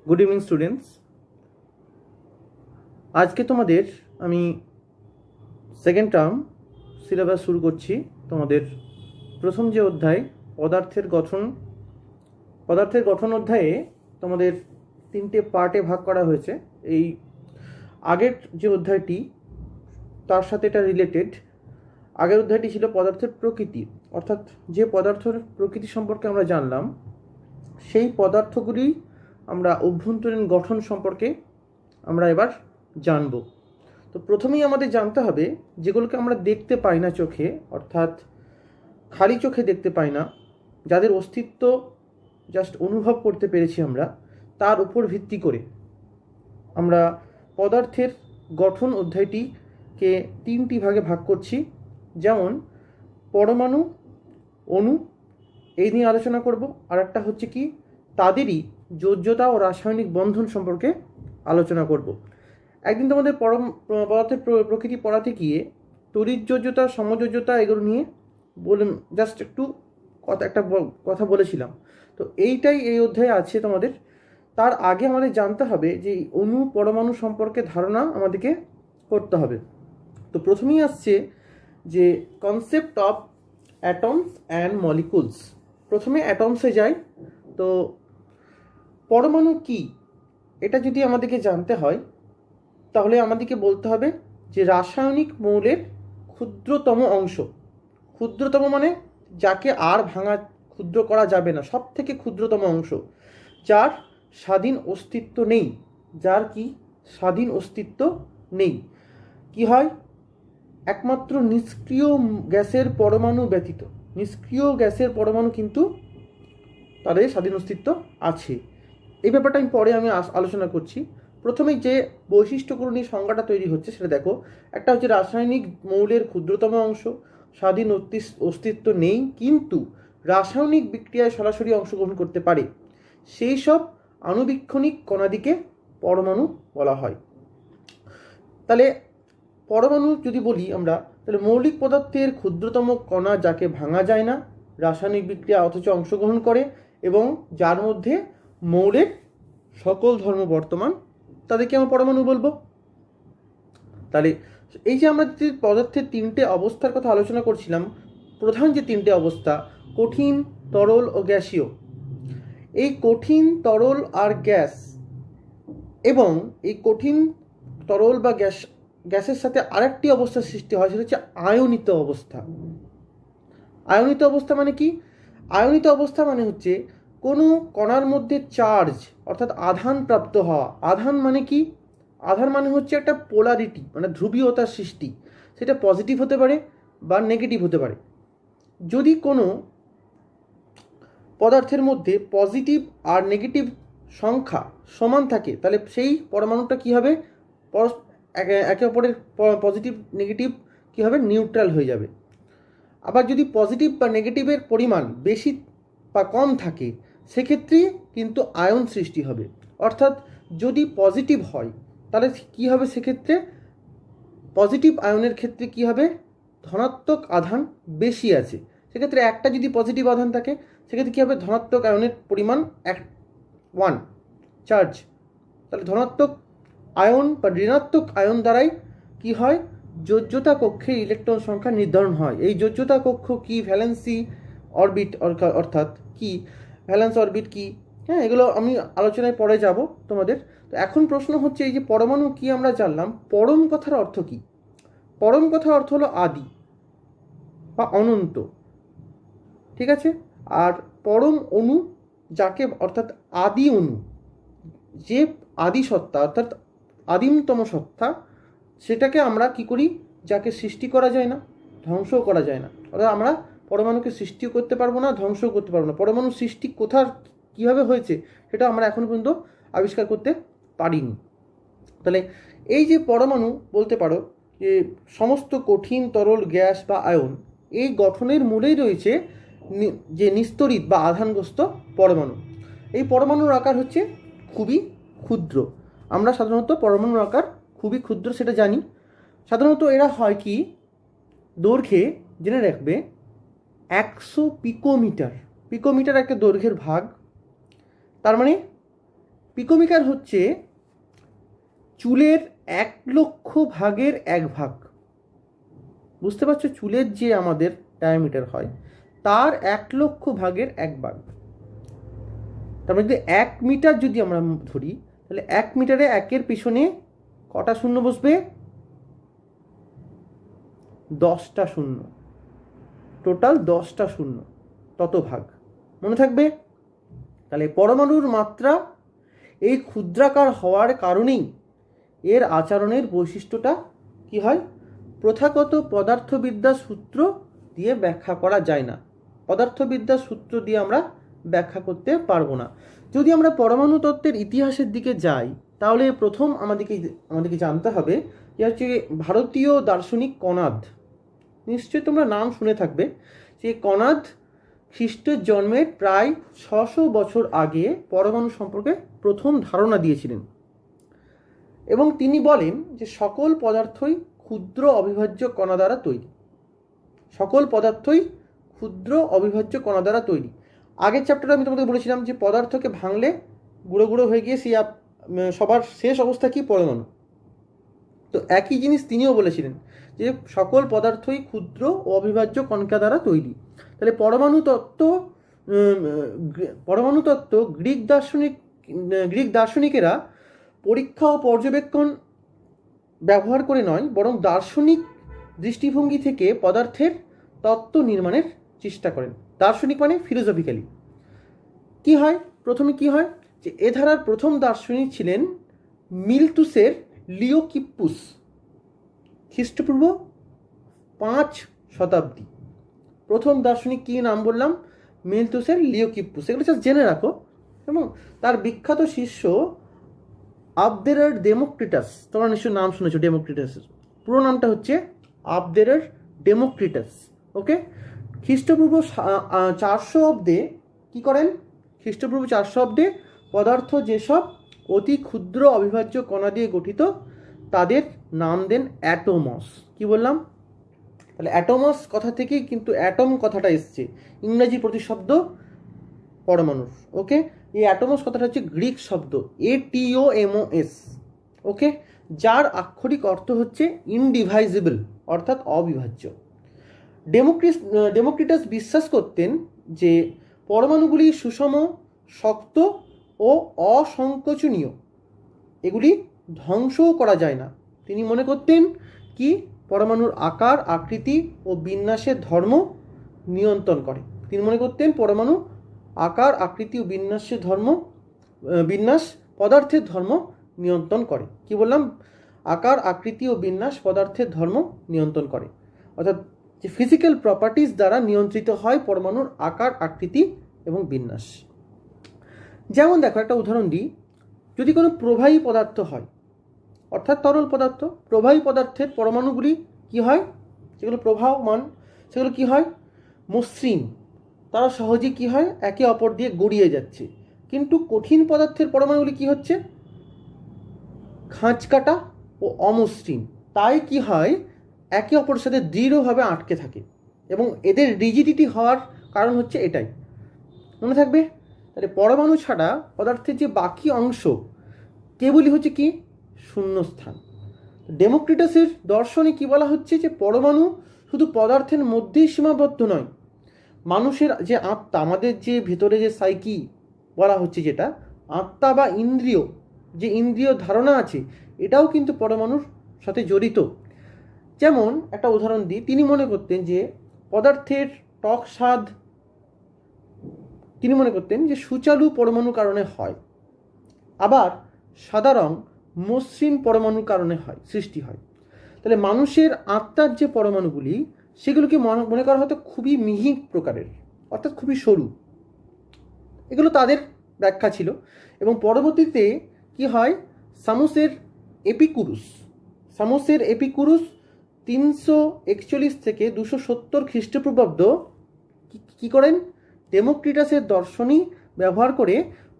Good evening students. আজকে তোমাদের আমি সেকেন্ড টার্ম সিলেবাস শুরু করছি। তোমাদের প্রথম যে অধ্যায় পদার্থের গঠন অধ্যায়ে তোমাদের তিনটে পার্টে ভাগ করা হয়েছে। এই আগের যে অধ্যায়টি তার সাথে এটা রিলেটেড। আগের অধ্যায়টি ছিল পদার্থের প্রকৃতি, অর্থাৎ যে পদার্থের প্রকৃতি সম্পর্কে আমরা জানলাম সেই পদার্থগুলি আমরা অভ্যন্তরীণ গঠন সম্পর্কে আমরা এবার জানব। তো প্রথমেই আমাদের জানতে হবে যেগুলোকে আমরা দেখতে পাই না চোখে, অর্থাৎ খালি চোখে দেখতে পাই না, যাদের অস্তিত্ব জাস্ট অনুভব করতে পেরেছি আমরা, তার উপর ভিত্তি করে আমরা পদার্থের গঠন অধ্যায়টিকে তিনটি ভাগে ভাগ করছি। যেমন পরমাণু, অণু, এই নিয়ে আলোচনা করব। আর একটা হচ্ছে কি, তাদেরই যোজ্যতা ও রাসায়নিক বন্ধন সম্পর্কে আলোচনা করব। একদিন তোমাদের পদার্থের প্রকৃতি পড়াতে গিয়ে তড়িৎযোজ্যতা, সমযোজ্যতা এগুলো নিয়ে জাস্ট একটু একটা কথা বলেছিলাম। তো এইটাই এই অধ্যায়ে আছে তোমাদের। তার আগে আমাদের জানতে হবে যে অণু পরমাণু সম্পর্কে ধারণা আমাদেরকে করতে হবে। তো প্রথমেই আসছে যে concept of atoms and molecules. প্রথমে অ্যাটমসে যাই। তো পরমাণু কি, এটা যদি আমাদেরকে জানতে হয় তাহলে আমাদেরকে বলতে হবে যে রাসায়নিক মৌলের ক্ষুদ্রতম অংশ। ক্ষুদ্রতম মানে যাকে আর ক্ষুদ্র করা যাবে না, সব থেকে ক্ষুদ্রতম অংশ, যার স্বাধীন অস্তিত্ব নেই। যার কি স্বাধীন অস্তিত্ব নেই। কি হয়, একমাত্র নিষ্ক্রিয় গ্যাসের পরমাণু ব্যতীত। নিষ্ক্রিয় গ্যাসের পরমাণু কিন্তু তাদের স্বাধীন অস্তিত্ব আছে। এই ব্যাপারটা পরে আমি আলোচনা করছি। প্রথমে যে বৈশিষ্ট্যগুলো নিয়ে সংজ্ঞাটা তৈরি হচ্ছে সেটা দেখো। একটা হচ্ছে রাসায়নিক মৌলের ক্ষুদ্রতম অংশ, স্বাধীন অস্তিত্ব নেই, কিন্তু রাসায়নিক বিক্রিয়ায় সরাসরি অংশগ্রহণ করতে পারে, সেই সব আণুবীক্ষণিক কণাদিকে পরমাণু বলা হয়। তাহলে পরমাণু যদি বলি আমরা, তাহলে মৌলিক পদার্থের ক্ষুদ্রতম কণা যাকে ভাঙা যায় না, রাসায়নিক বিক্রিয়া অথচ অংশগ্রহণ করে, এবং যার মধ্যে মৌলের সকল ধর্ম বর্তমান, তাদেরকে আমরা পরমাণু বলবো। তাহলে এই যে আমরা যে পদার্থের তিনটে অবস্থার কথা আলোচনা করছিলাম, প্রধান যে তিনটে অবস্থা, কঠিন, তরল ও গ্যাসীয়। এই কঠিন, তরল আর গ্যাস, এবং এই কঠিন, তরল বা গ্যাসের সাথে আরেকটি অবস্থার সৃষ্টি হয়, সেটা হচ্ছে আয়নিত অবস্থা। আয়নিত অবস্থা মানে কি? আয়নিত অবস্থা মানে হচ্ছে কোনো কণার মধ্যে চার্জ অর্থাৎ আধান প্রাপ্ত হওয়া। আধান মানে কি? আধান মানে হচ্ছে একটা পোলারিটি, মানে ধ্রুবীয়তার সৃষ্টি। সেটা পজিটিভ হতে পারে বা নেগেটিভ হতে পারে। যদি কোনো পদার্থের মধ্যে পজিটিভ আর নেগেটিভ সংখ্যা সমান থাকে, তাহলে সেই পরমাণুটা কী হবে, একে অপরের পজিটিভ নেগেটিভ কী হবে, নিউট্রাল হয়ে যাবে। আবার যদি পজিটিভ বা নেগেটিভের পরিমাণ বেশি বা কম থাকে, সেক্ষেত্রে কিন্তু আয়ন সৃষ্টি হবে। অর্থাৎ যদি পজিটিভ হয় তাহলে কী হবে, সেক্ষেত্রে পজিটিভ আয়নের ক্ষেত্রে কী হবে, ধনাত্মক আধান বেশি আছে। সেক্ষেত্রে একটা যদি পজিটিভ আধান থাকে, সেক্ষেত্রে কী হবে, ধনাত্মক আয়নের পরিমাণ 1 চার্জ। তাহলে ধনাত্মক আয়ন বা ঋণাত্মক আয়ন দ্বারাই কি হয়, যোজ্যতা কক্ষে ইলেকট্রন সংখ্যা নির্ধারণ হয়। এই যোজ্যতা কক্ষ কি, ভ্যালেন্সি অরবিট অর্থাৎ কি, ভ্যালেন্স অরবিট কি, হ্যাঁ, এগুলো আমি আলোচনায় পরে যাব তোমাদের। তো এখন প্রশ্ন হচ্ছে, এই যে পরমাণু কি আমরা জানলাম, পরম কথার অর্থ কি? পরম কথার অর্থ হলো আদি বা অনন্ত, ঠিক আছে। আর পরম অণু যাকে, অর্থাৎ আদি অণু, যে আদি সত্তা অর্থাৎ আদিমতম সত্তা, সেটাকে আমরা কি করি, যাকে সৃষ্টি করা যায় না, ধ্বংসও করা যায় না। অর্থাৎ আমরা পরমাণুকে সৃষ্টিও করতে পারবো না, ধ্বংসও করতে পারবো না। পরমাণু সৃষ্টি কোথার কীভাবে হয়েছে সেটা আমরা এখনো পর্যন্ত আবিষ্কার করতে পারিনি। তাহলে এই যে পরমাণু, বলতে পারো যে সমস্ত কঠিন, তরল, গ্যাস বা আয়ন, এই গঠনের মূলেই রয়েছে যে নিস্তরিত বা আধানগ্রস্ত পরমাণু। এই পরমাণুর আকার হচ্ছে খুবই ক্ষুদ্র। আমরা সাধারণত পরমাণুর আকার খুবই ক্ষুদ্র সেটা জানি। সাধারণত এরা হয় কি, দৈর্ঘ্যে জেনে রাখবে 100 পিকোমিটার। পিকোমিটার একটা দৈর্ঘ্যের ভাগ। তার মানে পিকোমিটার হচ্ছে চুলের 1,00,000 ভাগের 1 ভাগ। বুঝতে পারছো, চুলের যে আমাদের ডায়ামিটার হয় তার 1,00,000 ভাগের 1 ভাগ। তার মানে যদি 1 মিটার যদি আমরা ধরি, তাহলে 1 মিটারে 1-এর পিছনে কটা শূন্য বসবে? 10টা শূন্য, টোটাল 10টা শূন্য, তত ভাগ। মনে থাকবে? তাহলে পরমাণুর মাত্রা এই ক্ষুদ্রাকার হওয়ার কারণেই এর আচরণের বৈশিষ্ট্যটা কি হয়? প্রথাগত পদার্থবিদ্যার সূত্র দিয়ে ব্যাখ্যা করা যায় না। পদার্থবিদ্যার সূত্র দিয়ে আমরা ব্যাখ্যা করতে পারবো না। যদি আমরা পরমাণু তত্ত্বের ইতিহাসের দিকে যাই, তাহলে প্রথম আমাদেরকে জানতে হবে যে হচ্ছে ভারতীয় দার্শনিক কনাদ। নিশ্চয়ই তোমরা নাম শুনে থাকবে। যে কনাদ খ্রিস্টের জন্মের প্রায় 600 বছর আগে পরমাণু সম্পর্কে প্রথম ধারণা দিয়েছিলেন, এবং তিনি বলেন যে সকল পদার্থই ক্ষুদ্র অবিভাজ্য কণা দ্বারা তৈরি। সকল পদার্থই ক্ষুদ্র অবিভাজ্য কণা দ্বারা তৈরি। আগের চ্যাপ্টারে আমি তোমাদের বলেছিলাম যে পদার্থকে ভাঙলে গুঁড়ো গুঁড়ো হয়ে গিয়ে সেই সবার শেষ অবস্থা কি? পরমাণু। তো একই জিনিস তিনিও বলেছিলেন যে সকল পদার্থই ক্ষুদ্র ও অবিভাজ্য কণিকা দ্বারা তৈরি। তাহলে পরমাণু তত্ত্ব গ্রিক দার্শনিকেরা পরীক্ষা ও পর্যবেক্ষণ ব্যবহার করে নয়, বরং দার্শনিক দৃষ্টিভঙ্গি থেকে পদার্থের তত্ত্ব নির্মাণের চেষ্টা করেন। দার্শনিক মানে ফিলোসফিক্যালি। কি হয়? প্রথমে কি হয় যে এ ধারার প্রথম দার্শনিক ছিলেন মিলতুসের লিওকিপ্পুস, খ্রিস্টপূর্ব 5 শতাব্দী। প্রথম দার্শনিক কি নাম বললাম? মিলতুসের লিওকিপ্পুস। এগুলো জাস্ট জেনে রাখো। এবং তার বিখ্যাত শিষ্য আবদেরার ডেমোক্রিটাস। তোমরা নিশ্চয়ই নাম শুনেছো ডেমোক্রিটাসের। পুরো নামটা হচ্ছে আবদেরার ডেমোক্রিটাস। ওকে। খ্রিস্টপূর্ব 400 অব্দে কি করেন? খ্রিস্টপূর্ব 400 অব্দে পদার্থ যেসব অতি ক্ষুদ্র অবিভাজ্য কণা দিয়ে গঠিত তাদের নাম দেন অ্যাটোমস। কি বললাম? তাহলে অ্যাটোমস কথা থেকেই কিন্তু অ্যাটম কথাটা এসছে, ইংরেজি প্রতিশব্দ পরমাণুর। ওকে। এই অ্যাটোমস কথাটা হচ্ছে গ্রিক শব্দ ATOMOS। ওকে। যার আক্ষরিক অর্থ হচ্ছে ইনডিভাইজিবল, অর্থাৎ অবিভাজ্য। ডেমোক্রিটাস বিশ্বাস করতেন যে পরমাণুগুলি সুষম, শক্ত ও অসংকোচনীয়। এগুলি ধ্বংসও করা যায় না। তিনি মনে করতেন কি পরমাণুর আকার, আকৃতি ও বিন্যাসের ধর্ম নিয়ন্ত্রণ করে। তিনি মনে করতেন পরমাণু আকার, আকৃতি ও বিন্যাস পদার্থের ধর্ম নিয়ন্ত্রণ করে। কি বললাম? আকার, আকৃতি ও বিন্যাস পদার্থের ধর্ম নিয়ন্ত্রণ করে, অর্থাৎ যে ফিজিক্যাল প্রপার্টিজ দ্বারা নিয়ন্ত্রিত হয় পরমাণুর আকার, আকৃতি এবং বিন্যাস। যেমন দেখো, একটা উদাহরণ দিই। যদি কোনো প্রবাহী পদার্থ হয়, অর্থাৎ তরল পদার্থ, প্রবাহী পদার্থের পরমাণুগুলি কি হয়? যেগুলো প্রবাহমান সেগুলো কি হয়? মসৃণ। তারা সহজেই কি হয়? একে অপর দিয়ে গড়িয়ে যাচ্ছে। কিন্তু কঠিন পদার্থের পরমাণুগুলি কি হচ্ছে? খাঁজকাটা ও অমসৃণ। তাই কি হয়? একে অপরের সাথে দৃঢ়ভাবে আটকে থাকে, এবং এদের রিজিডিটি হওয়ার কারণ হচ্ছে এটাই। মনে থাকবে? তাহলে পরমাণু ছাড়া পদার্থের যে বাকি অংশ কেবলই হচ্ছে কি? শূন্যস্থান। ডেমোক্রিটাসের দর্শনে কি বলা হচ্ছে? যে পরমাণু শুধু পদার্থের মধ্যেই সীমাবদ্ধ নয়, মানুষের যে আত্মা, আমাদের যে ভেতরে যে সাইকি বলা হচ্ছে, যেটা আত্মা বা ইন্দ্রিয়, যে ইন্দ্রিয় ধারণা আছে, এটাও কিন্তু পরমাণুর সাথে জড়িত। যেমন একটা উদাহরণ দিই। তিনি মনে করতেন যে পদার্থের টক স্বাদ তিনি মনে করতেন যে সুচালু পরমাণুর কারণে হয়, আবার সাদা রং মসৃণ পরমাণুর কারণে হয়, সৃষ্টি হয়। তাহলে মানুষের আত্মার যে পরমাণুগুলি, সেগুলোকে মনে করা হয়তো খুবই মিহি প্রকারের, অর্থাৎ খুবই সরু। এগুলো তাদের ব্যাখ্যা ছিল। এবং পরবর্তীতে কি হয়? সামোসের এপিকুরুস 341 থেকে 270 খ্রিস্টপূর্বাব্দ কি করেন? ডেমোক্রিটাসের দর্শনী ব্যবহার করে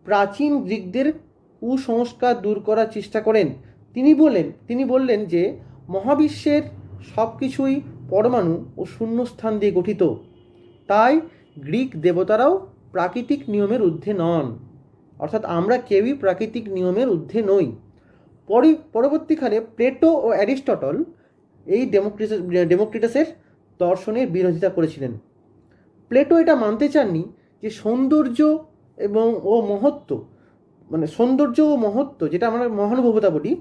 প্রাচীন গ্রিকদের কুসংস্কার দূর করার চেষ্টা করেন। তিনি বললেন যে মহাবিশ্বের সব কিছুই পরমাণু ও শূন্যস্থান দিয়ে গঠিত। তাই গ্রিক দেবতারাও প্রাকৃতিক নিয়মের ঊর্ধ্বে নন। অর্থাৎ আমরা কেউই প্রাকৃতিক নিয়মের ঊর্ধ্বে নই। পরবর্তীকালে প্লেটো ও অ্যারিস্টটল এই ডেমোক্রিটাসের দর্শনের বিরোধিতা করেছিলেন। প্লেটো এটা মানতে চাননি যে সৌন্দর্য ও মহত্ব যেটা আমরা মহানুভবতা বলি,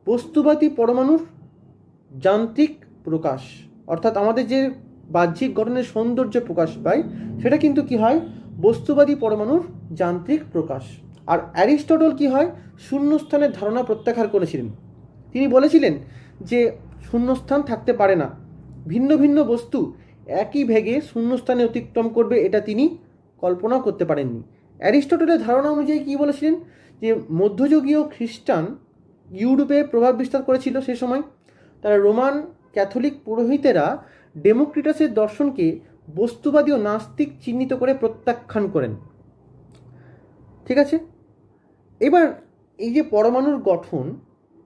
বস্তুবাদী পরমাণুর যান্ত্রিক প্রকাশ। অর্থাৎ আমাদের যে বাহ্যিক গঠনের সৌন্দর্য প্রকাশ পায় সেটা কিন্তু কি হয়, বস্তুবাদী পরমাণুর যান্ত্রিক প্রকাশ। আর অ্যারিস্টটল কি হয়, শূন্যস্থানের ধারণা প্রত্যাখ্যান করেছিলেন। তিনি বলেছিলেন যে শূন্যস্থান থাকতে পারে না, ভিন্ন ভিন্ন বস্তু একই ভেগে শূন্যস্থানে অতিক্রম করবে এটা তিনি কল্পনা করতে পারেননি। অ্যারিস্টটলের ধারণা অনুযায়ী কী বলেছিলেন, যে মধ্যযুগীয় খ্রিস্টান ইউরোপে প্রভাব বিস্তার করেছিল সে সময়। তারা রোমান ক্যাথলিক পুরোহিতেরা ডেমোক্রিটাসের দর্শনকে বস্তুবাদী ও নাস্তিক চিহ্নিত করে প্রত্যাখ্যান করেন। ঠিক আছে, এবার এই যে পরমাণুর গঠন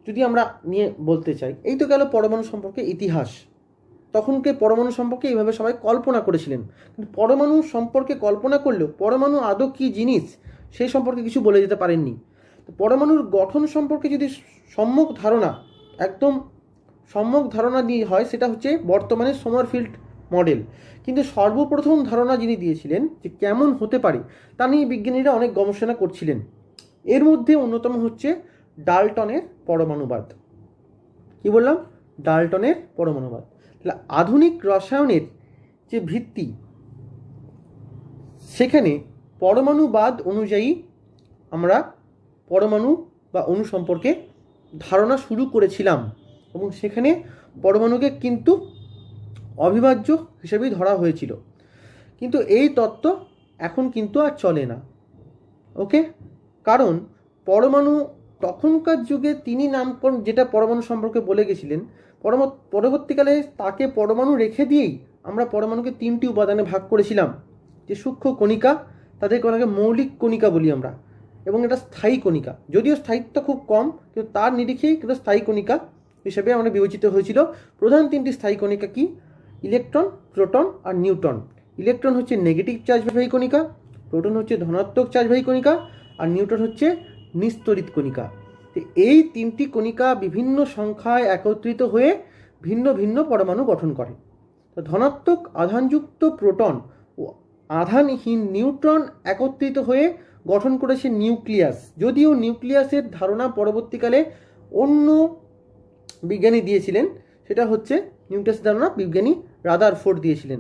যদি আমরা নিয়ে বলতে চাই, এই তো গেল পরমাণু সম্পর্কে ইতিহাস। তখনকে পরমাণু সম্পর্কে এইভাবে সবাই কল্পনা করেছিলেন, কিন্তু পরমাণু সম্পর্কে কল্পনা করলেও পরমাণু আদৌ কী জিনিস সেই সম্পর্কে কিছু বলে যেতে পারেননি। তো পরমাণুর গঠন সম্পর্কে যদি একদম সম্যক ধারণা দিয়ে হয়, সেটা হচ্ছে বর্তমানে সোমারফিল্ড মডেল। কিন্তু সর্বপ্রথম ধারণা যিনি দিয়েছিলেন যে কেমন হতে পারে তা নিয়ে বিজ্ঞানীরা অনেক গবেষণা করছিলেন। এর মধ্যে অন্যতম হচ্ছে ডাল্টনের পরমাণুবাদ। কি বললাম? ডাল্টনের পরমাণুবাদ। তাহলে আধুনিক রসায়নের যে ভিত্তি, সেখানে পরমাণুবাদ অনুযায়ী আমরা পরমাণু বা অণু সম্পর্কে ধারণা শুরু করেছিলাম, এবং সেখানে পরমাণুকে কিন্তু অবিভাজ্য হিসেবেই ধরা হয়েছিল। কিন্তু এই তত্ত্ব এখন কিন্তু আর চলে না। ওকে, কারণ পরমাণু তখনকার যুগে তিনি নামকরণ যেটা পরমাণু সম্পর্কে বলে গেছিলেন, পরবর্তীকালে তাকে পরমাণু রেখে দিয়েই আমরা পরমাণুকে 3টি উপাদানে ভাগ করেছিলাম। যে সূক্ষ্ম কণিকা, তাদেরকে অনেকে মৌলিক কণিকা বলি আমরা, এবং এটা স্থায়ী কণিকা, যদিও স্থায়িত্ব খুব কম, কিন্তু তার নিরিখেই কিন্তু স্থায়ী কণিকা হিসেবে আমরা বিবেচিত হয়েছিল। প্রধান 3টি স্থায়ী কণিকা কি? ইলেকট্রন, প্রোটন আর নিউট্রন। ইলেকট্রন হচ্ছে নেগেটিভ চার্জবাহী কণিকা, প্রোটন হচ্ছে ধনাত্মক চার্জবাহী কণিকা, আর নিউট্রন হচ্ছে নিস্তরিত কণিকা। তো এই 3টি কণিকা বিভিন্ন সংখ্যায় একত্রিত হয়ে ভিন্ন ভিন্ন পরমাণু গঠন করে। তো ধনাত্মক আধানযুক্ত প্রোটন ও আধানহীন নিউট্রন একত্রিত হয়ে গঠন করেছে নিউক্লিয়াস। যদিও নিউক্লিয়াসের ধারণা পরবর্তীকালে অন্য বিজ্ঞানী দিয়েছিলেন, সেটা হচ্ছে নিউক্লিয়াসের ধারণা বিজ্ঞানী রাদারফোর্ড দিয়েছিলেন।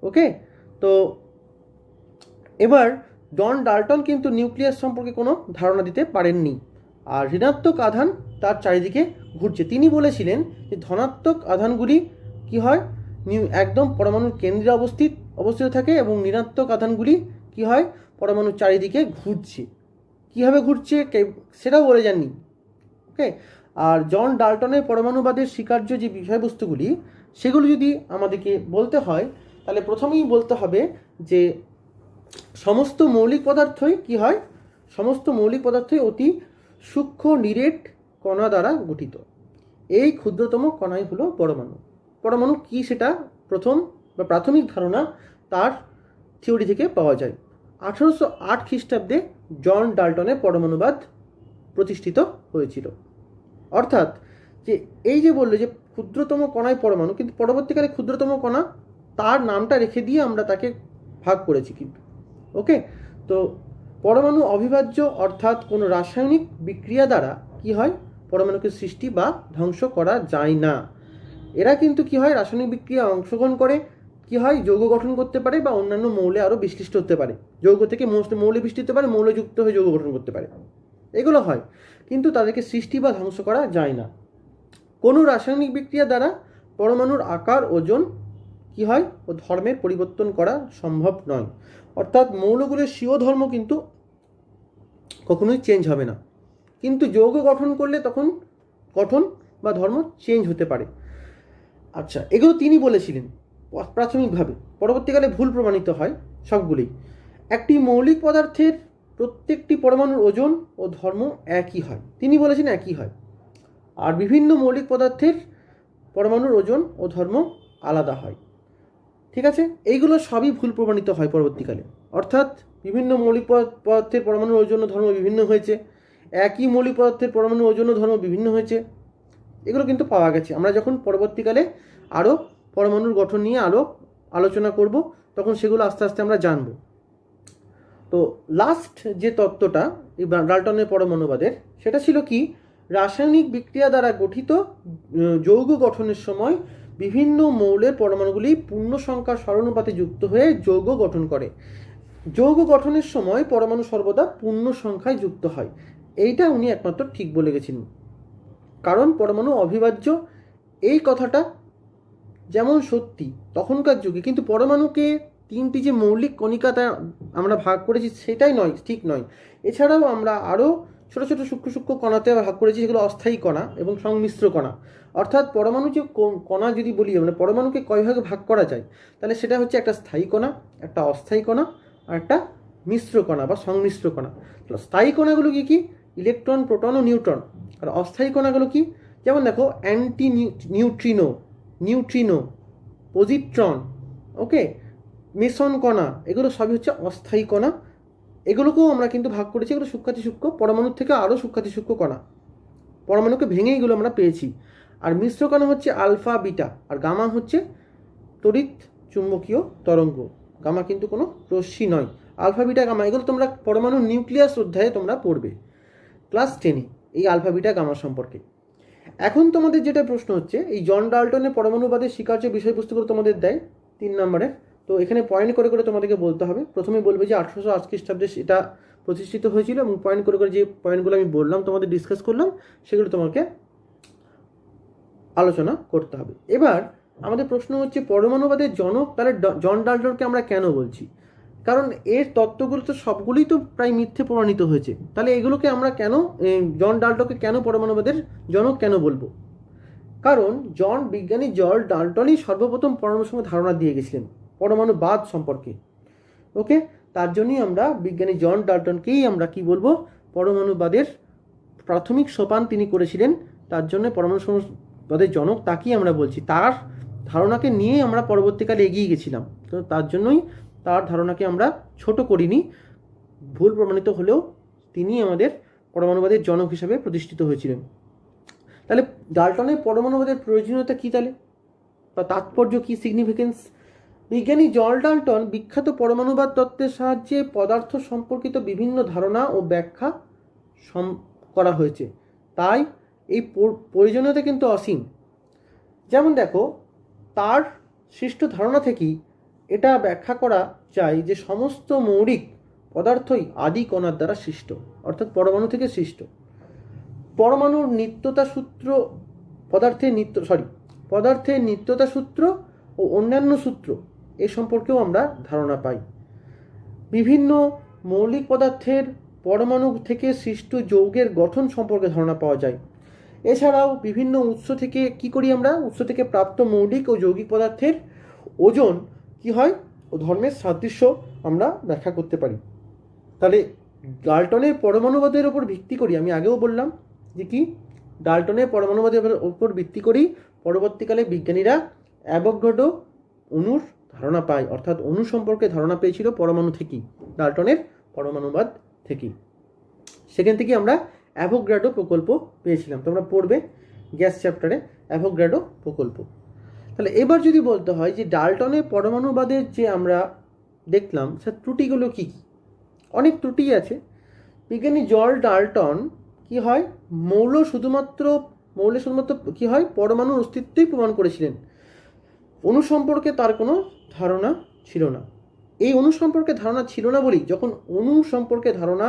ওকে, তো এবার জন ডাল্টন কিন্তু নিউক্লিয়াস সম্পর্কে কোনো ধারণা দিতে পারেননি। আর ঋণাত্মক আধান তার চারিদিকে ঘুরছে। তিনি বলেছিলেন যে ধনাত্মক আধানগুলি কি হয়, একদম পরমাণুর কেন্দ্রে অবস্থিত থাকে, এবং ঋণাত্মক আধানগুলি কি হয়, পরমাণুর চারিদিকে ঘুরছে। কীভাবে ঘুরছে সেটাও বলে যাননি। ওকে, আর জন ডাল্টনের পরমাণুবাদের স্বীকার্য যে বিষয়বস্তুগুলি, সেগুলো যদি আমাদেরকে বলতে হয়, তাহলে প্রথমেই বলতে হবে যে সমস্ত মৌলিক পদার্থই কি হয়, সমস্ত মৌলিক পদার্থই অতি সূক্ষ্ম নিরেট কণা দ্বারা গঠিত। এই ক্ষুদ্রতম কণাই হলো পরমাণু। পরমাণু কি সেটা প্রথম বা প্রাথমিক ধারণা তার থিওরি থেকে পাওয়া যায়। 1808 খ্রিস্টাব্দে জন ডাল্টনের পরমাণুবাদ প্রতিষ্ঠিত হয়েছিল। অর্থাৎ যে এই যে বললো যে ক্ষুদ্রতম কণায় পরমাণু, কিন্তু পরবর্তীকালে ক্ষুদ্রতম কণা তার নামটা রেখে দিয়ে আমরা তাকে ভাগ করেছি কিন্তু। ওকে, তো পরমাণু অবিভাজ্য, অর্থাৎ কোনো রাসায়নিক বিক্রিয়া দ্বারা কি হয়, পরমাণুকে সৃষ্টি বা ধ্বংস করা যায় না। এরা কিন্তু কি হয়, রাসায়নিক বিক্রিয়া অংশগ্রহণ করে কি হয়, যৌগ গঠন করতে পারে বা অন্যান্য মৌলে আরও বিশ্লিষ্ট হতে পারে। যৌগ থেকে মৌলে বিস্তৃত হতে পারে, মৌলযুক্ত হয়ে যৌগ গঠন করতে পারে, এগুলো হয়, কিন্তু তাদেরকে সৃষ্টি বা ধ্বংস করা যায় না। কোনো রাসায়নিক বিক্রিয়া দ্বারা পরমাণুর আকার, ওজন কি হয় ও ধর্মের পরিবর্তন করা সম্ভব নয়। অর্থাৎ মৌলগুলোর স্বীয় ধর্ম কিন্তু কখনোই চেঞ্জ হবে না, কিন্তু যৌগ গঠন করলে তখন গঠন বা ধর্ম চেঞ্জ হতে পারে। আচ্ছা, এগুলো তিনি বলেছিলেন প্রাথমিকভাবে, পরবর্তীকালে ভুল প্রমাণিত হয় সবগুলোই। একটি মৌলিক পদার্থের প্রত্যেকটি পরমাণুর ওজন ও ধর্ম একই হয়, তিনি বলেছেন একই হয়, আর বিভিন্ন মৌলিক পদার্থের পরমাণুর ওজন ও ধর্ম আলাদা হয়। ঠিক আছে, এইগুলো সবই ভুল প্রমাণিত হয় পরবর্তীকালে। অর্থাৎ বিভিন্ন মৌলিক পদার্থের পরমাণুর ওজন ও ধর্ম বিভিন্ন হয়েছে, একই মৌলিক পদার্থের পরমাণুর ওজন ও ধর্ম বিভিন্ন হয়েছে, এগুলো কিন্তু পাওয়া গেছে। আমরা যখন পরবর্তীকালে আরও পরমাণুর গঠন নিয়ে আরও আলোচনা করব, তখন সেগুলো আস্তে আস্তে আমরা জানব। তো লাস্ট যে তত্ত্বটা এই ডাল্টনের পরমাণুবাদের, সেটা ছিল কি, রাসায়নিক বিক্রিয়া দ্বারা গঠিত যৌগ গঠনের সময় বিভিন্ন মৌলের পরমাণুগুলি পূর্ণ সংখ্যার সরানুপাতে যুক্ত হয়ে যৌগ গঠন করে। যৌগ গঠনের সময় পরমাণু সর্বদা পূর্ণ সংখ্যায় যুক্ত হয়। এইটা উনি একমাত্র ঠিক বলে গেছিলেন, কারণ পরমাণু অবিভাজ্য এই কথাটা যেমন সত্যি তখনকার যুগে, কিন্তু পরমাণুকে তিনটি যে মৌলিক কণিকাতে আমরা ভাগ করেছি সেটাই নয়, ঠিক নয়। এছাড়াও আমরা আরও ছোটো ছোটো সূক্ষ্ম সূক্ষ্ম কণাতে ভাগ করেছি, যেগুলো অস্থায়ী কণা এবং সংমিশ্র কণা। অর্থাৎ পরমাণু যে কণা যদি বলি, মানে পরমাণুকে কয় ভাগে ভাগ করা যায়, তাহলে সেটা হচ্ছে একটা স্থায়ী কণা, একটা অস্থায়ী কণা, আর একটা মিশ্র কণা বা সংমিশ্র কণা। স্থায়ী কণাগুলো কি কি? ইলেকট্রন, প্রোটন ও নিউট্রন। আর অস্থায়ী কণাগুলো কি? যেমন দেখো, অ্যান্টি নিউট্রিনো, নিউট্রিনো, পজিট্রন, ওকে, মেসন কণা, এগুলো সবই হচ্ছে অস্থায়ী কণা। এগুলোকেও আমরা কিন্তু ভাগ করেছি, এগুলো সূক্ষ্মাতি সূক্ষ্ম, পরমাণুর থেকে আরও সূক্ষ্মাতি সূক্ষ্ম কণা, পরমাণুকে ভেঙে এগুলো আমরা পেয়েছি। আর মিশ্র কণা হচ্ছে আলফা, বিটা, আর গামা হচ্ছে তড়িৎ চুম্বকীয় তরঙ্গ। গামা কিন্তু কোনো রশ্মি নয়। আলফা, বিটা, গামা এগুলো তোমরা পরমাণুর নিউক্লিয়াস অধ্যায়ে তোমরা পড়বে ক্লাস 10-এ, এই আলফা, বিটা, গামা সম্পর্কে। এখন তোমাদের যেটা প্রশ্ন হচ্ছে, এই জন ডাল্টনের পরমাণুবাদের স্বীকার্য বিষয়বস্তুগুলো তোমাদের দেয় 3 নম্বরে। তো এখানে পয়েন্ট করে করে তোমাদেরকে বলতে হবে। প্রথমে বলবে যে 1808 খ্রিস্টাব্দে এটা প্রতিষ্ঠিত হয়েছিল, এবং পয়েন্ট করে করে যে পয়েন্টগুলো আমি বললাম, তোমাদের ডিসকাস করলাম, সেগুলো তোমাকে আলোচনা করতে হবে। এবার আমাদের প্রশ্ন হচ্ছে, পরমাণুবাদের জনক তাহলে জন ডাল্টনকে আমরা কেন বলছি? কারণ এর তত্ত্বগুলো তো সবগুলোই তো প্রায় মিথ্যে প্রমাণিত হয়েছে। তাহলে এগুলোকে আমরা কেন, জন ডাল্টনকে কেন পরমাণুবাদের জনক কেন বলবো? কারণ বিজ্ঞানী জন ডাল্টনই সর্বপ্রথম পরমাণুর সঙ্গে ধারণা দিয়ে গেছিলেন, পরমাণুবাদ সম্পর্কে। ওকে, তার জন্যই আমরা বিজ্ঞানী জন ডাল্টনকেই আমরা কি বলবো, পরমাণুবাদের প্রাথমিক সোপান তিনি করেছিলেন, তার জন্য পরমাণুবাদের জনক তাকেই আমরা বলছি। তার ধারণাকে নিয়ে আমরা পরবর্তীকালে এগিয়ে গেছিলাম, তো তার জন্যই তার ধারণাকে আমরা ছোট করিনি। ভুল প্রমাণিত হলেও তিনি আমাদের পরমাণুবাদের জনক হিসাবে প্রতিষ্ঠিত হয়েছিলেন। তাহলে ডাল্টনের পরমাণুবাদের প্রয়োজনীয়তা কী, তাহলে বা তাৎপর্য কী, সিগনিফিকেন্স? বিজ্ঞানী জন ডাল্টন বিখ্যাত পরমাণুবাদ তত্ত্বের সাহায্যে পদার্থ সম্পর্কিত বিভিন্ন ধারণা ও ব্যাখ্যা করা হয়েছে, তাই এই প্রয়োজনীয়তা কিন্তু অসীম। যেমন দেখো, তার সৃষ্ট ধারণা থেকেই এটা ব্যাখ্যা করা যায় যে সমস্ত মৌলিক পদার্থই আদি কণার দ্বারা সৃষ্ট, অর্থাৎ পরমাণু থেকে সৃষ্ট। পরমাণুর নিত্যতা সূত্র, পদার্থের নিত্যতা সূত্র ও অন্যান্য সূত্র এ সম্পর্কেও আমরা ধারণা পাই। বিভিন্ন মৌলিক পদার্থের পরমাণু থেকে সৃষ্ট যৌগের গঠন সম্পর্কে ধারণা পাওয়া যায়। এছাড়াও বিভিন্ন উৎস থেকে কি করি আমরা, উৎস থেকে প্রাপ্ত মৌলিক ও যৌগিক পদার্থের ওজন কি হয় ও ধর্মের সাদৃশ্য আমরা ব্যাখ্যা করতে পারি। তাহলে ডাল্টনের পরমাণুবাদের উপর ভিত্তি করি, আমি আগেও বললাম যে কি, ডাল্টনের পরমাণুবাদের উপর ভিত্তি করি পরবর্তীকালে বিজ্ঞানীরা অ্যাভোগাড্রো অণুর ধারণা পায়, অর্থাৎ অণু সম্পর্কে ধারণা পেয়েছিল পরমাণু থেকেই, ডাল্টনের পরমাণুবাদ থেকেই। সেখান থেকে আমরা অ্যাভোগাড্রো প্রকল্প পেয়েছিলাম, তোমরা পড়বে গ্যাস চ্যাপ্টারে অ্যাভোগাড্রো প্রকল্প। তাহলে এবার যদি বলতে হয় যে ডাল্টনের পরমাণুবাদের যে আমরা দেখলাম, সে ত্রুটিগুলো কী কী? অনেক ত্রুটি আছে। বিজ্ঞানী জন ডাল্টন কি হয়, মৌল শুধুমাত্র কি হয়, পরমাণুর অস্তিত্বই প্রমাণ করেছিলেন। অণু সম্পর্কে তার কোনো ধারণা ছিল না। এই অণু সম্পর্কে ধারণা ছিল না বলেই যখন অণু সম্পর্কে ধারণা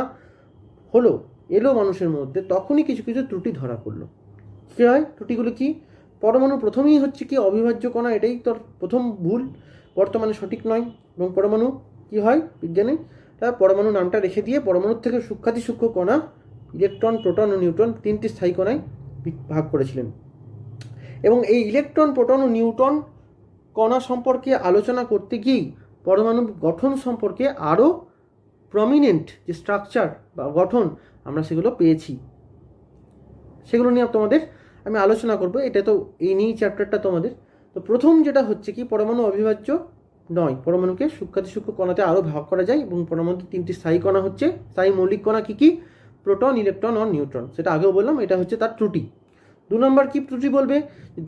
এলো মানুষের মধ্যে, তখনই কিছু কিছু ত্রুটি ধরা পড়লো। কী হয় ত্রুটিগুলো কি? পরমাণু প্রথমেই হচ্ছে কি অবিভাজ্য কণা, এটাই তোর প্রথম ভুল, বর্তমানে সঠিক নয়। এবং পরমাণু কি হয়, বিজ্ঞানী তার পরমাণু নামটা রেখে দিয়ে পরমাণুর থেকে সূক্ষ্মাতি সূক্ষ্ম কণা, ইলেকট্রন, প্রোটন ও নিউট্রন, 3টি স্থায়ী কণায় ভাগ করেছিলেন। এবং এই ইলেকট্রন, প্রোটন ও নিউট্রন কণা সম্পর্কে আলোচনা করতে গিয়েই পরমাণু গঠন সম্পর্কে আরও প্রমিনেন্ট যে স্ট্রাকচার বা গঠন আমরা সেগুলো পেয়েছি, সেগুলো নিয়ে তোমাদের আমি আলোচনা করব। এটা তো এই নিয়েই চ্যাপ্টারটা তোমাদের। তো প্রথম যেটা হচ্ছে কি, পরমাণু অবিভাজ্য নয়। পরমাণুকে সূক্ষ্মাতি সূক্ষ্ম কণাতে আরও ভাগ করা যায় এবং পরমাণুর 3টি স্থায়ী কণা হচ্ছে, স্থায়ী মৌলিক কণা কী কী? প্রোটন, ইলেকট্রন আর নিউট্রন। সেটা আগেও বললাম, এটা হচ্ছে তার ত্রুটি। 2 নম্বর কি ত্রুটি বলবে?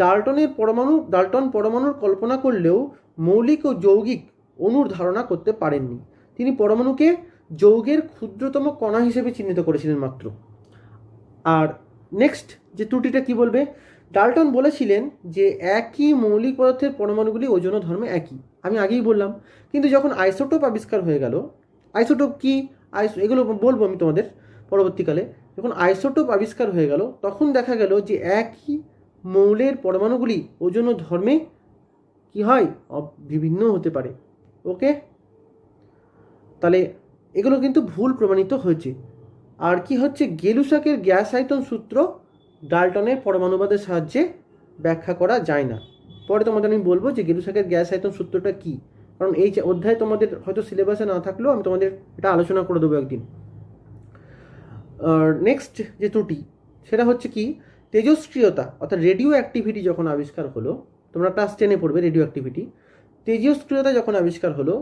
ডাল্টন পরমাণুর কল্পনা করলেও মৌলিক ও যৌগিক অণুর ধারণা করতে পারেননি। তিনি পরমাণুকে যৌগের ক্ষুদ্রতম কণা হিসেবে চিহ্নিত করেছিলেন মাত্র। আর নেক্সট যে ত্রুটিটা কি বলবে? ডাল্টন বলেছিলেন যে একই মৌলিক পদার্থের পরমাণুগুলি ওজন ও ধর্মে একই। আমি আগেই বললাম, কিন্তু যখন আইসোটোপ আবিষ্কার হয়ে গেল, আইসোটোপ কি, এগুলো বলবো আমি তোমাদের পরবর্তীকালে। যখন আইসোটোপ আবিষ্কার হয়ে গেল তখন দেখা গেল যে একই মৌলের পরমাণুগুলি ওজন ও ধর্মে কি হয়? বিভিন্ন হতে পারে। ওকে, তাহলে এগুলো কিন্তু ভুল প্রমাণিত হয়েছে। আর কি হচ্ছে? গেলুসাকের গ্যাস আয়তন সূত্র ডাল্টনের পরমাণুবাদের সাহায্যে ব্যাখ্যা করা যায় না। পরে তোমাদের আমি বলবো যে গেলুসাকের গ্যাস আয়তন সূত্রটা কি, কারণ এই অধ্যায় তোমাদের হয়তো সিলেবাসে না থাকলেও আমি তোমাদের এটা আলোচনা করে দেবো একদিন। আর নেক্সট যে ত্রুটি সেটা হচ্ছে কি? তেজস্ক্রিয়তা অর্থাৎ রেডিও অ্যাক্টিভিটি যখন আবিষ্কার হলো, তোমরা ক্লাস 10-এ পড়বে রেডিও অ্যাক্টিভিটি। তেজস্ক্রিয়তা যখন আবিষ্কার হলো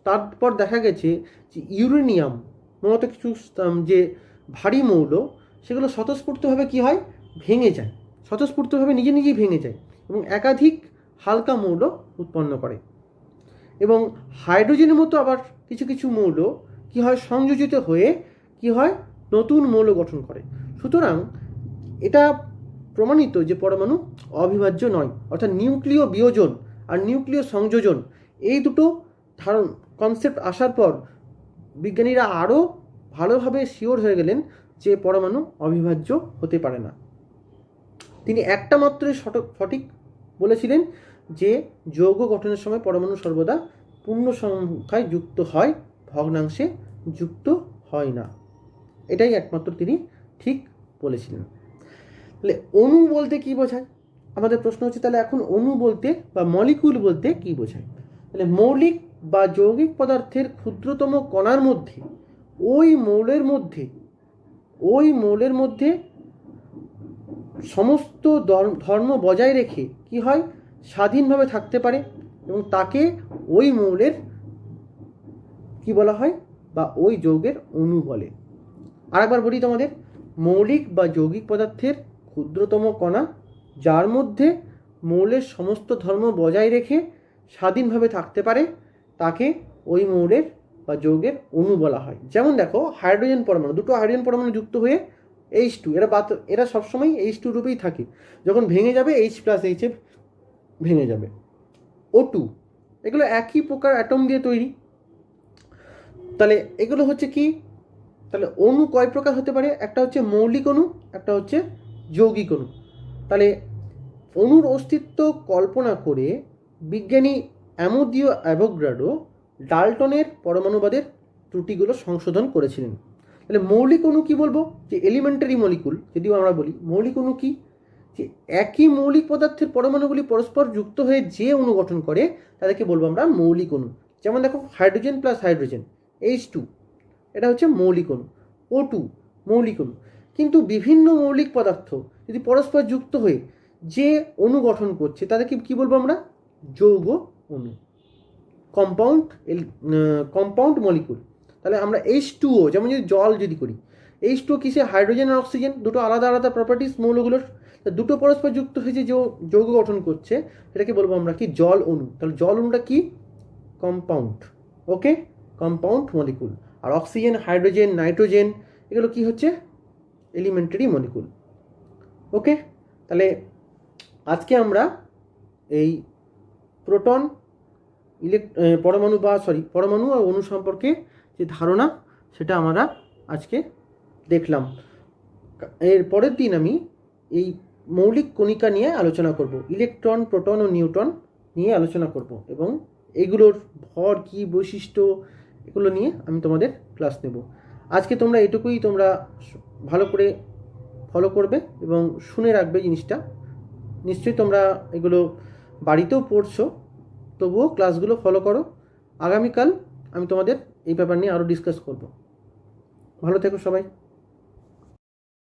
তারপর দেখা গেছে যে ইউরেনিয়াম মূলত কিছু যে ভারী মৌল সেগুলো স্বতঃস্ফূর্তভাবে কি হয়? ভেঙে যায়, স্বতঃস্ফূর্তভাবে নিজে নিজেই ভেঙে যায় এবং একাধিক হালকা মৌল উৎপন্ন করে। এবং হাইড্রোজেনের মতো আবার কিছু কিছু মৌল কি হয়? সংযোজিত হয়ে কি হয়? নতুন মৌল গঠন করে। সুতরাং এটা প্রমাণিত যে পরমাণু অবিভাজ্য নয়, অর্থাৎ নিউক্লিয় বিয়োজন আর নিউক্লিয় সংযোজন এই দুটো কনসেপ্ট আসার পর বিজ্ঞানীরা আরও ভালোভাবে শিওর হয়ে গেলেন যে পরমাণু অবিভাজ্য হতে পারে না। তিনি একটা মাত্রই সঠিক বলেছিলেন যে যৌগ গঠনের সময় পরমাণু সর্বদা পূর্ণ সংখ্যায় যুক্ত হয়, ভগ্নাংশে যুক্ত হয় না। এটাই একমাত্র তিনি ঠিক বলেছিলেন। তাহলে অণু বলতে কি বোঝায়? আমাদের প্রশ্ন হচ্ছে তাহলে এখন অণু বলতে বা মলিকুল বলতে কি বোঝায়? তাহলে মৌলিক বা যৌগিক পদার্থের ক্ষুদ্রতম কণার মধ্যে ওই মৌলের মধ্যে সমস্ত ধর্ম বজায় রেখে কি হয়? স্বাধীনভাবে থাকতে পারে এবং তাকে ওই মৌলের কি বলা হয়? বা ওই যৌগের অণু বলে। আরেকবার বলি তোমাদের, মৌলিক বা যৌগিক পদার্থের ক্ষুদ্রতম কণা যার মধ্যে মৌলের সমস্ত ধর্ম বজায় রেখে স্বাধীনভাবে থাকতে পারে তাকে ওই মৌলের বা যৌগের অণু বলা হয়। যেমন দেখো হাইড্রোজেন পরমাণু, দুটো হাইড্রোজেন পরমাণু যুক্ত হয়ে H2, এরা সবসময় H2 রূপেই থাকে। যখন ভেঙে যাবে H+H এ ভেঙে যাবে। O2 এগুলো একই প্রকার অ্যাটম দিয়ে তৈরি। তাহলে এগুলো হচ্ছে কি? তাহলে অণু কয় প্রকার হতে পারে? একটা হচ্ছে মৌলিক অণু, একটা হচ্ছে যৌগিক অণু। তাহলে অণুর অস্তিত্ব কল্পনা করে বিজ্ঞানী অ্যামোদিও অ্যাভোগাড্রো ডাল্টনের পরমাণুবাদের ত্রুটিগুলো সংশোধন করেছিলেন। তাহলে মৌলিক অণু কি বলবো? যে এলিমেন্টারি মলিকুল যদিও আমরা বলি। মৌলিক অণু কি? যে একই মৌলিক পদার্থের পরমাণুগুলি পরস্পর যুক্ত হয়ে যে অণু গঠন করে তাদেরকে বলবো আমরা মৌলিক অণু। যেমন দেখো হাইড্রোজেন প্লাস হাইড্রোজেন H2, এটা হচ্ছে মৌলিক অণু। O2 মৌলিক অণু। কিন্তু বিভিন্ন মৌলিক পদার্থ যদি পরস্পর যুক্ত হয়ে যে অণু গঠন করছে তাদেরকে কি বলবো আমরা? যৌগ অণু, কম্পাউন্ড মলিকুল। তাহলে আমরা H2O, যেমন যদি জল যদি করি, H2O কিসে? হাইড্রোজেন আর অক্সিজেন, দুটো আলাদা আলাদা প্রপার্টিস মৌলগুলোর, দুটো পরস্পর যুক্ত হয়েছে যে যৌগ গঠন করছে সেটাকে বলবো আমরা কি? জল অণু। তাহলে জল অণুটা কি? কম্পাউন্ড। ওকে, কম্পাউন্ড মলিকুল। আর অক্সিজেন, হাইড্রোজেন, নাইট্রোজেন এগুলো কি হচ্ছে? Elementary molecule. ওকে, তাহলে আজকে আমরা এই প্রোটন পরমাণু আর অণু সম্পর্কে যে ধারণা সেটা আমরা আজকে দেখলাম। এর পরের দিন আমি এই মৌলিক কণিকা নিয়ে আলোচনা করব, ইলেকট্রন, প্রোটন ও নিউট্রন নিয়ে আলোচনা করব এবং এগুলোর ভর কী, বৈশিষ্ট্য, এগুলো নিয়ে আমি তোমাদের ক্লাস নেব। আজকে তোমরা এটুকুই তোমরা ভালো করে ফলো করবে এবং শুনে রাখবে জিনিসটা। নিশ্চয়ই তোমরা এগুলো বাড়িতেও পড়ছো, তবুও ক্লাসগুলো ফলো করো। আগামীকাল আমি তোমাদের এই ব্যাপার নিয়ে আরও ডিসকাস করব। ভালো থেকো সবাই।